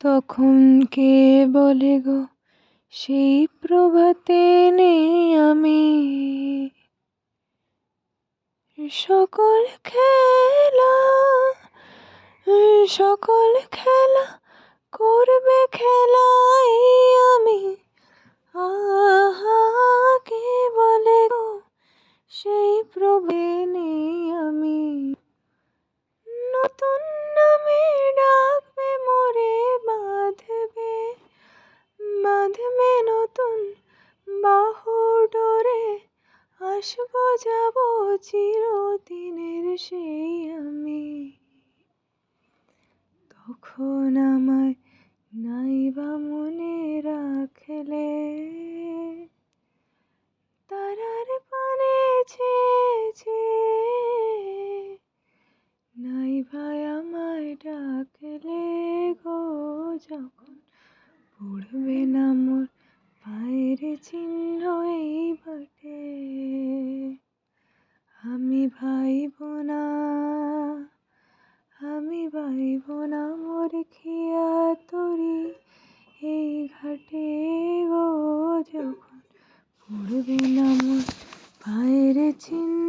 তখন কে বলে গো সেই প্রভাতে নেই আমি, সকল খেলা সকল খেলা করবে খেলাই আমি, আহা কে বলে গো সেই প্রভে নেই আমি। নতুন নামে ডাকবে মোরে বাঁধবে বাঁধবে নতুন বাহুর ডোরে, আসবো যাব চিরদিনের সেই আমি। তখন আমায় নাইবা মনে রাখলে, তারার পানে ছেয়ে নাইবা আমায় ডাকলে গো, যখন পড়বে না মোর পায়ের চিহ্ন এই বাটে, আমি ভাইব না আমি ভাইব না মোর খিয়া তরি এই ঘাটে গো, যখন পড়বে না মোর পায়ের চিহ্ন